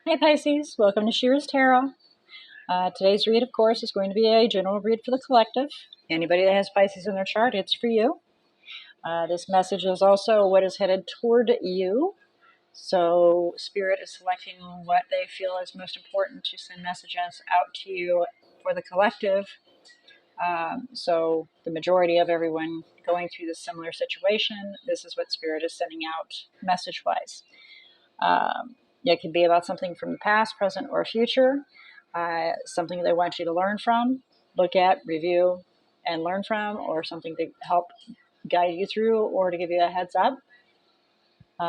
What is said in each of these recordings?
Hey Pisces, welcome to She-ruhz Tarot. Today's read, of course, is going to be a general read for the collective. Anybody that has Pisces in their chart, it's for you. This message is also what is headed toward you. So Spirit is selecting what they feel is most important to send messages out to you for the collective. So the majority of everyone going through this similar situation, this is what Spirit is sending out message-wise. It could be about something from the past, present, or future, something they want you to learn from, look at, review, and learn from, or something to help guide you through or to give you a heads up.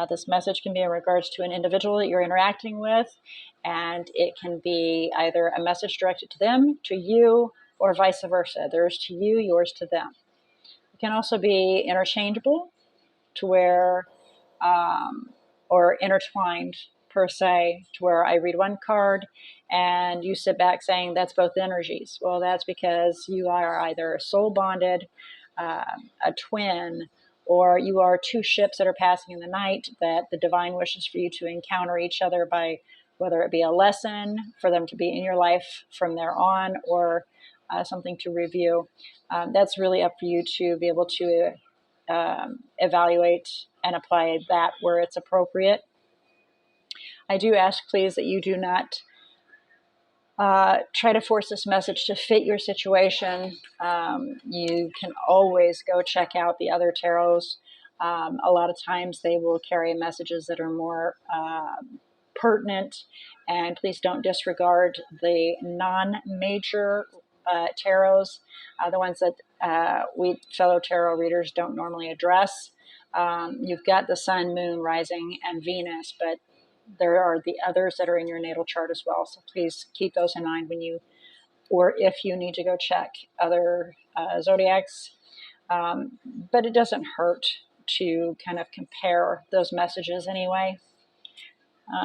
This message can be in regards to an individual that you're interacting with, and it can be either a message directed to them, to you, or vice versa. Theirs to you, yours to them. It can also be interchangeable to where, or intertwined per se, to where I read one card and you sit back saying that's both energies. Well, that's because you are either soul bonded, a twin, or you are two ships that are passing in the night that the divine wishes for you to encounter each other by, whether it be a lesson for them to be in your life from there on, or something to review. That's really up for you to be able to evaluate and apply that where it's appropriate. I do ask, please, that you do not try to force this message to fit your situation. You can always go check out the other tarots. A lot of times they will carry messages that are more pertinent, and please don't disregard the non-major tarots, the ones that we fellow tarot readers don't normally address. You've got the Sun, Moon, Rising, and Venus, but there are the others that are in your natal chart as well. So please keep those in mind when you, or if you need to go check other zodiacs. But it doesn't hurt to kind of compare those messages anyway.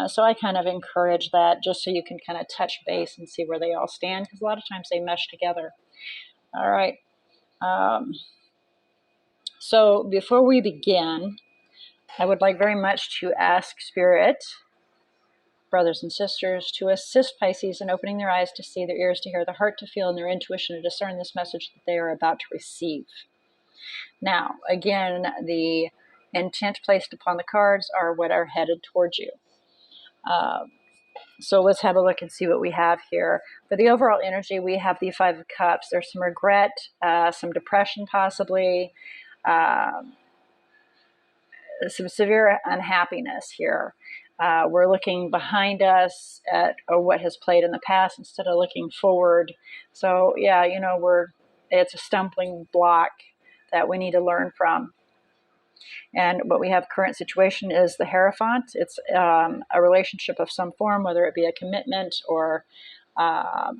So I kind of encourage that just so you can kind of touch base and see where they all stand, because a lot of times they mesh together. All right. So before we begin, I would like very much to ask Spirit, brothers and sisters, to assist Pisces in opening their eyes to see, their ears to hear, their heart to feel, and their intuition to discern this message that they are about to receive. Now, again, the intent placed upon the cards are what are headed towards you. So let's have a look and see what we have here. For the overall energy, we have the Five of Cups. There's some regret, some depression possibly, some severe unhappiness here. We're looking behind us at what has played in the past instead of looking forward. So yeah, it's a stumbling block that we need to learn from. And what we have current situation is the Hierophant. It's a relationship of some form, whether it be a commitment or a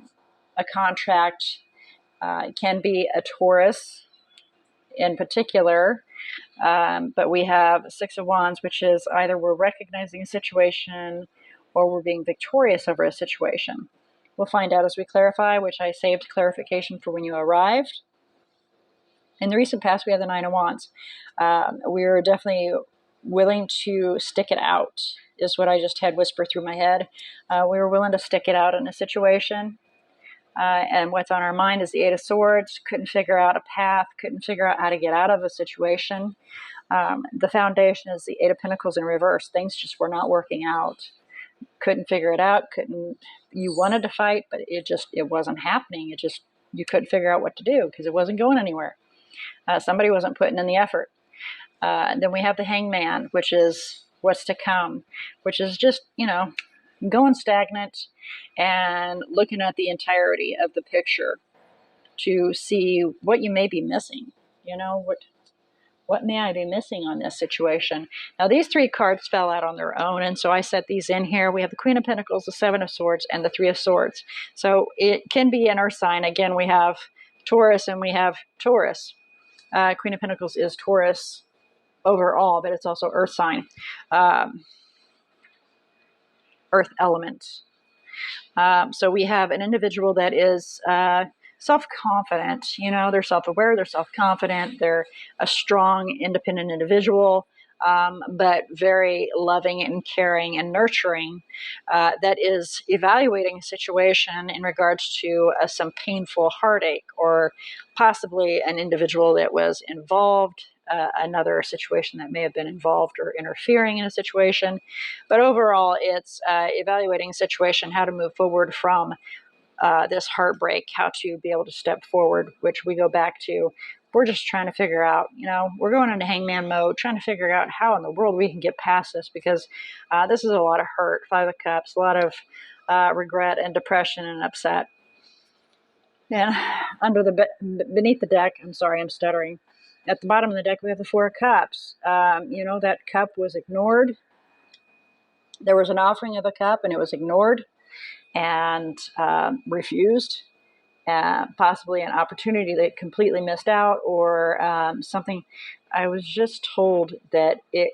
contract. It can be a Taurus in particular. But we have Six of Wands, which is either we're recognizing a situation or we're being victorious over a situation. We'll find out as we clarify, which I saved clarification for when you arrived. In the recent past, we have the Nine of Wands. We're definitely willing to stick it out, is what I just had whisper through my head. We were willing to stick it out in a situation. And what's on our mind is the Eight of Swords. Couldn't figure out a path, couldn't figure out how to get out of a situation. The foundation is the Eight of Pentacles in reverse. Things just were not working out. Couldn't figure it out. You wanted to fight, but it wasn't happening. You couldn't figure out what to do because it wasn't going anywhere. Somebody wasn't putting in the effort. Then we have the Hangman, which is what's to come, which is just, going stagnant and looking at the entirety of the picture to see what you may be missing. What may I be missing on this situation? Now, these three cards fell out on their own, and so I set these in here. We have the Queen of Pentacles, the Seven of Swords, and the Three of Swords. So it can be in our sign. Again, we have Taurus and we have Taurus. Queen of Pentacles is Taurus overall, but it's also Earth sign, Earth element. So we have an individual that is self-confident. They're self-aware, they're self-confident, they're a strong, independent individual. but very loving and caring and nurturing, that is evaluating a situation in regards to some painful heartache, or possibly an individual that was involved, another situation that may have been involved or interfering in a situation. But overall, it's evaluating a situation, how to move forward from this heartbreak, how to be able to step forward, which we go back to. We're just trying to figure out, we're going into hangman mode, trying to figure out how in the world we can get past this, because this is a lot of hurt. Five of Cups, a lot of regret and depression and upset. And beneath the deck, I'm sorry, I'm stuttering. At the bottom of the deck, we have the Four of Cups. That cup was ignored. There was an offering of a cup, and it was ignored and refused. Possibly an opportunity that completely missed out, or something. I was just told that it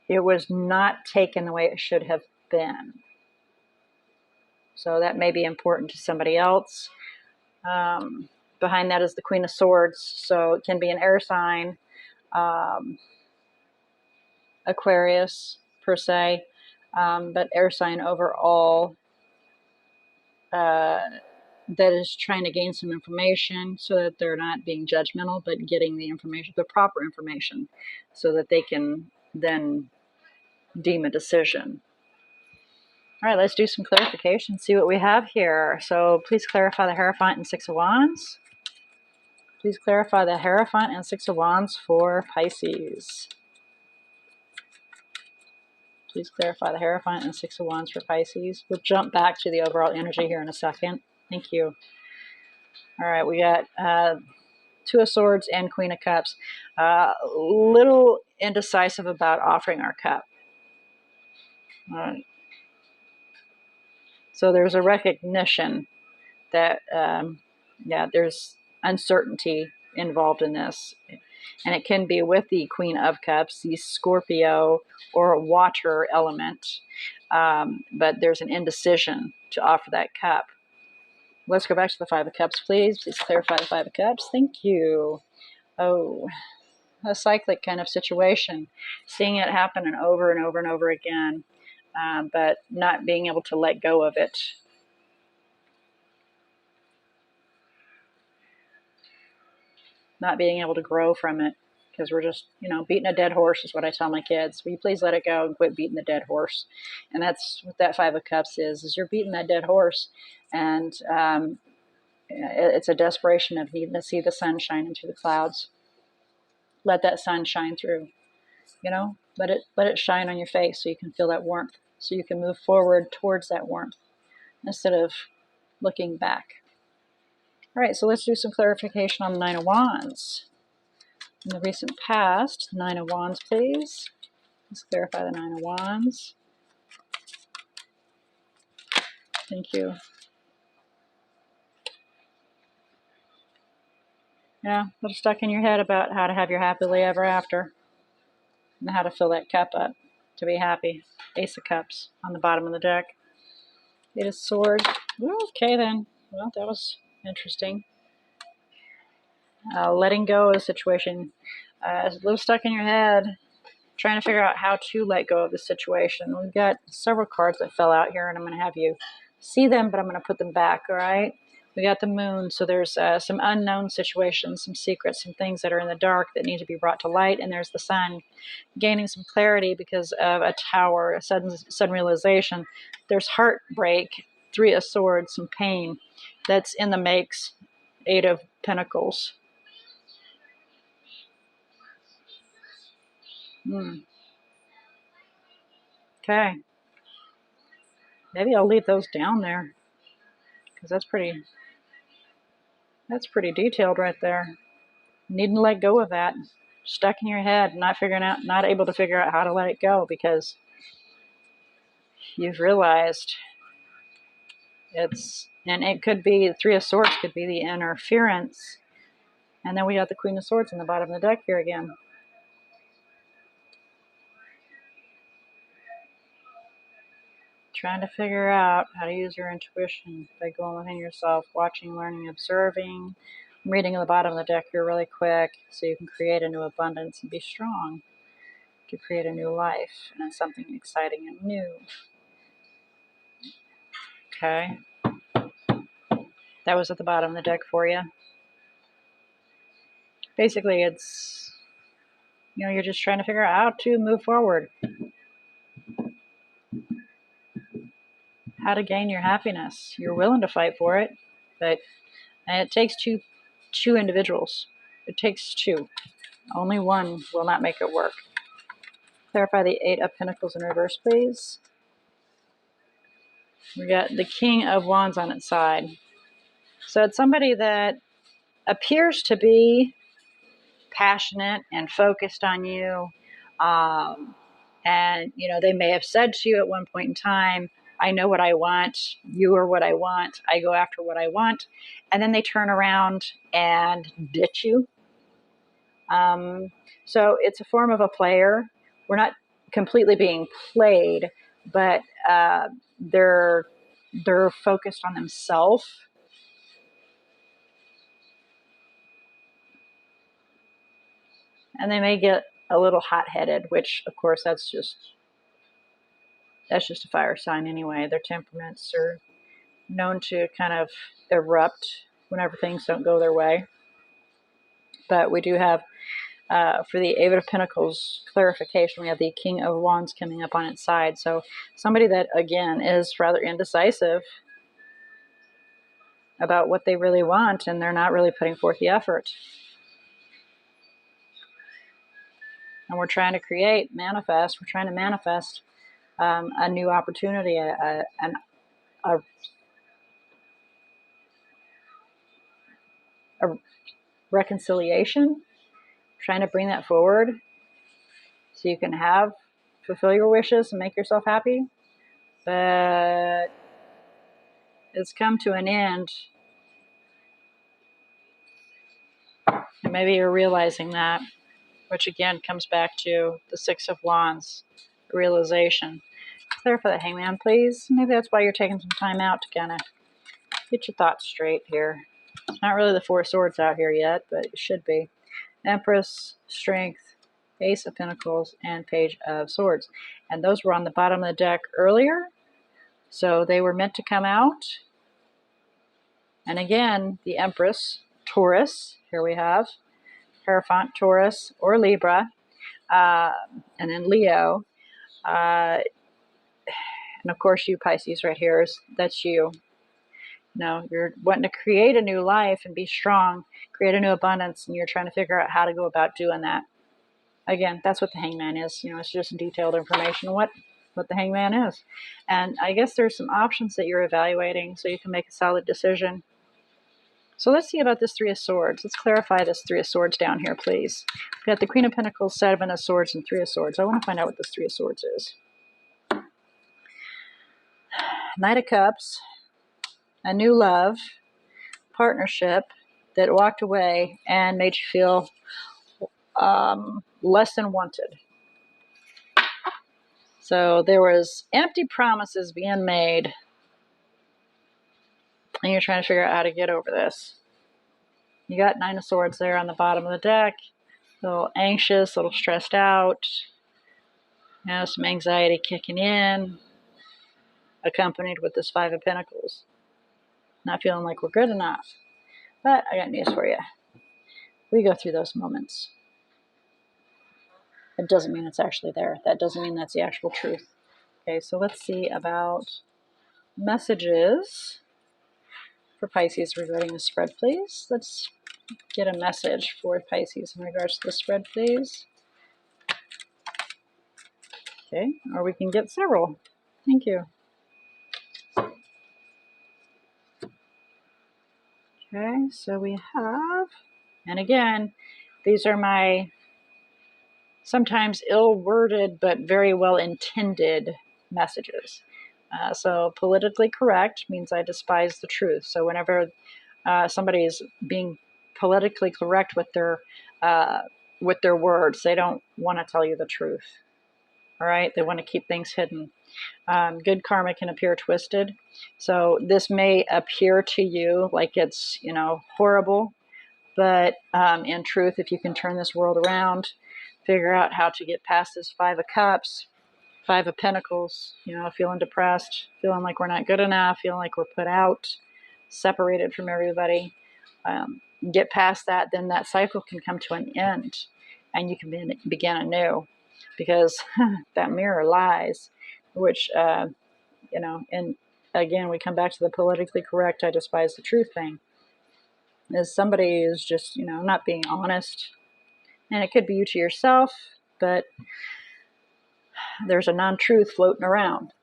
was not taken the way it should have been. So that may be important to somebody else. Behind that is the Queen of Swords. So it can be an air sign, Aquarius per se, but air sign overall, that is trying to gain some information so that they're not being judgmental, but getting the information, the proper information, so that they can then deem a decision. All right, let's do some clarification, see what we have here. So please clarify the Hierophant and Six of Wands. Please clarify the Hierophant and Six of Wands for Pisces. Please clarify the Hierophant and Six of Wands for Pisces. We'll jump back to the overall energy here in a second. Thank you. All right, we got Two of Swords and Queen of Cups. Little indecisive about offering our cup. All right. So there's a recognition that, there's uncertainty involved in this. And it can be with the Queen of Cups, the Scorpio or water element. But there's an indecision to offer that cup. Let's go back to the Five of Cups, please. Please clarify the Five of Cups. Thank you. Oh, a cyclic kind of situation. Seeing it happen and over and over and over again, but not being able to let go of it. Not being able to grow from it, because we're just, beating a dead horse is what I tell my kids. Will you please let it go and quit beating the dead horse? And that's what that Five of Cups is you're beating that dead horse. And it's a desperation of needing to see the sun shining through the clouds. Let that sun shine through, let it shine on your face so you can feel that warmth, so you can move forward towards that warmth instead of looking back. All right, so let's do some clarification on the Nine of Wands. In the recent past, Nine of Wands, please. Let's clarify the Nine of Wands. Thank you. Yeah, a little stuck in your head about how to have your happily ever after and how to fill that cup up to be happy. Ace of Cups on the bottom of the deck. Eight of Swords. Okay then. Well, that was interesting. Letting go of the situation. A little stuck in your head, trying to figure out how to let go of the situation. We've got several cards that fell out here, and I'm going to have you see them, but I'm going to put them back, all right? We got the Moon, so there's some unknown situations, some secrets, some things that are in the dark that need to be brought to light, and there's the Sun, gaining some clarity because of a Tower, a sudden realization. There's heartbreak, Three of Swords, some pain that's in the makes, Eight of Pentacles. Okay. Maybe I'll leave those down there, because that's pretty detailed right there. Needing to let go of that. Stuck in your head, not able to figure out how to let it go, because you've realized and it could be, Three of Swords could be the interference. And then we got the Queen of Swords in the bottom of the deck here again. Trying to figure out how to use your intuition by going within yourself, watching, learning, observing, I'm reading the bottom of the deck here really quick so you can create a new abundance and be strong to create a new life and something exciting and new. Okay. That was at the bottom of the deck for you. Basically, it's, you're just trying to figure out how to move forward. How to gain your happiness. You're willing to fight for it, but it takes two individuals. It takes two. Only one will not make it work. Clarify the Eight of Pentacles in reverse, please. We got the King of Wands on its side. So it's somebody that appears to be passionate and focused on you. And, they may have said to you at one point in time, I know what I want. You are what I want. I go after what I want. And then they turn around and ditch you. So it's a form of a player. We're not completely being played, but they're focused on themselves. And they may get a little hot-headed, which, of course, that's just a fire sign anyway. Their temperaments are known to kind of erupt whenever things don't go their way. But we do have, for the Eight of Pentacles clarification, we have the King of Wands coming up on its side. So somebody that, again, is rather indecisive about what they really want, and they're not really putting forth the effort. And we're trying to manifest a new opportunity, a reconciliation, trying to bring that forward so you can fulfill your wishes and make yourself happy. But it's come to an end. And maybe you're realizing that, which again comes back to the Six of Wands, realization. Clarify the Hangman, please. Maybe that's why you're taking some time out to kind of get your thoughts straight here. It's not really the Four of Swords out here yet, but it should be. Empress, Strength, Ace of Pentacles, and Page of Swords. And those were on the bottom of the deck earlier, so they were meant to come out. And again, the Empress, Taurus, here we have Hierophant, Taurus, or Libra, and then Leo. And of course, you Pisces right here, that's you. You're wanting to create a new life and be strong, create a new abundance, and you're trying to figure out how to go about doing that. Again, that's what the Hangman is. It's just detailed information on what the Hangman is. And I guess there's some options that you're evaluating so you can make a solid decision. So let's see about this Three of Swords. Let's clarify this Three of Swords down here, please. We've got the Queen of Pentacles, Seven of Swords, and Three of Swords. I want to find out what this Three of Swords is. Knight of Cups, a new love, partnership that walked away and made you feel less than wanted. So there was empty promises being made, and you're trying to figure out how to get over this. You got Nine of Swords there on the bottom of the deck. A little anxious, a little stressed out. Some anxiety kicking in, accompanied with this Five of Pentacles. Not feeling like we're good enough. But I got news for you. We go through those moments. It doesn't mean it's actually there. That doesn't mean that's the actual truth. Okay, so let's see about messages for Pisces regarding the spread, please. Let's get a message for Pisces in regards to the spread, please. Okay, or we can get several. Thank you. Okay, so we have, and again, these are my sometimes ill-worded but very well-intended messages. So politically correct means I despise the truth. So whenever somebody is being politically correct with their words, they don't want to tell you the truth. All right, they want to keep things hidden. Good karma can appear twisted. So this may appear to you like it's horrible, But in truth, if you can turn this world around, figure out how to get past this Five of Cups, Five of Pentacles, feeling depressed, feeling like we're not good enough, feeling like we're put out, separated from everybody. Get past that, then that cycle can come to an end and you can begin anew, because that mirror lies, which, and again, we come back to the politically correct, I despise the truth thing, is somebody is just, not being honest. And it could be you to yourself, but there's a non-truth floating around.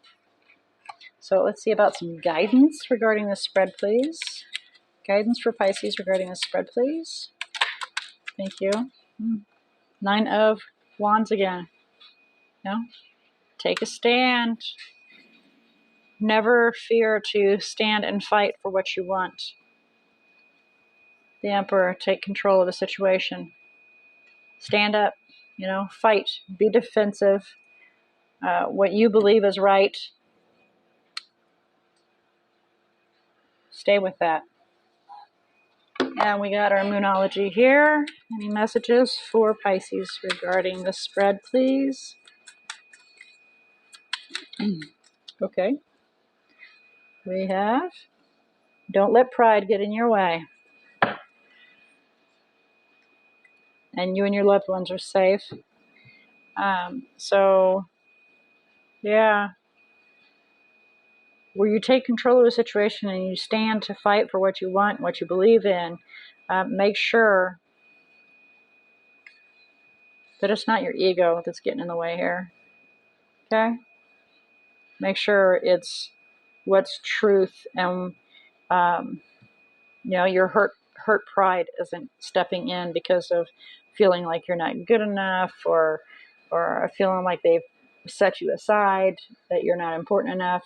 So let's see about some guidance regarding this spread, please. Guidance for Pisces regarding this spread, please. Thank you. 9 of Wands again. Take a stand. Never fear to stand and fight for what you want. The Emperor, take control of the situation. Stand up, fight, be defensive. What you believe is right, stay with that. And we got our Moonology here. Any messages for Pisces regarding the spread, please? Okay. We have, don't let pride get in your way. And you and your loved ones are safe. Yeah. Where you take control of the situation and you stand to fight for what you want, what you believe in, make sure that it's not your ego that's getting in the way here. Okay? Make sure it's what's truth, and your hurt pride isn't stepping in because of feeling like you're not good enough, or feeling like they've set you aside, that you're not important enough,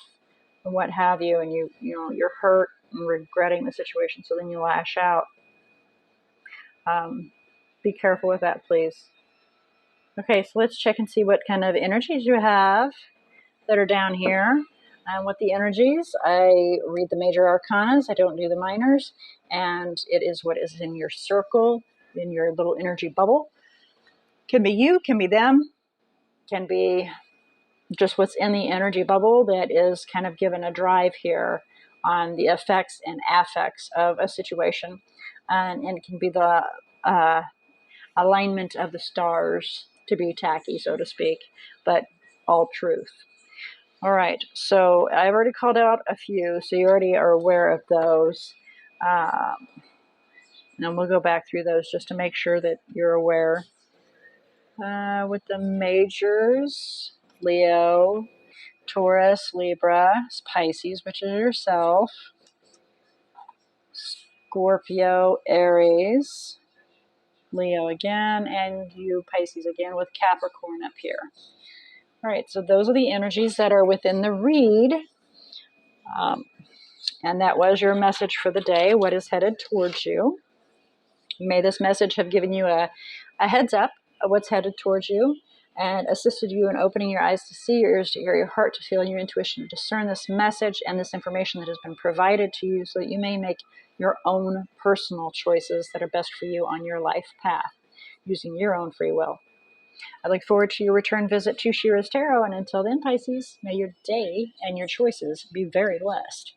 and what have you, and you're hurt and regretting the situation, so then you lash out. Be careful with that, please. Okay, so let's check and see what kind of energies you have that are down here. And with the energies, I read the major arcanas, I don't do the minors, and it is what is in your circle, in your little energy bubble. Can be you, can be them, can be just what's in the energy bubble that is kind of given a drive here on the effects and affects of a situation. And it can be the alignment of the stars, to be tacky, so to speak, but all truth. All right, so I've already called out a few, so you already are aware of those. And we'll go back through those just to make sure that you're aware. With the majors, Leo, Taurus, Libra, Pisces, which is yourself, Scorpio, Aries, Leo again, and you, Pisces, again, with Capricorn up here. All right, so those are the energies that are within the read. And that was your message for the day, what is headed towards you. May this message have given you a heads up of what's headed towards you, and assisted you in opening your eyes to see, your ears to hear, your heart to feel, and your intuition to discern this message and this information that has been provided to you, so that you may make your own personal choices that are best for you on your life path, using your own free will. I look forward to your return visit to She-ruhz Tarot, and until then, Pisces, may your day and your choices be very blessed.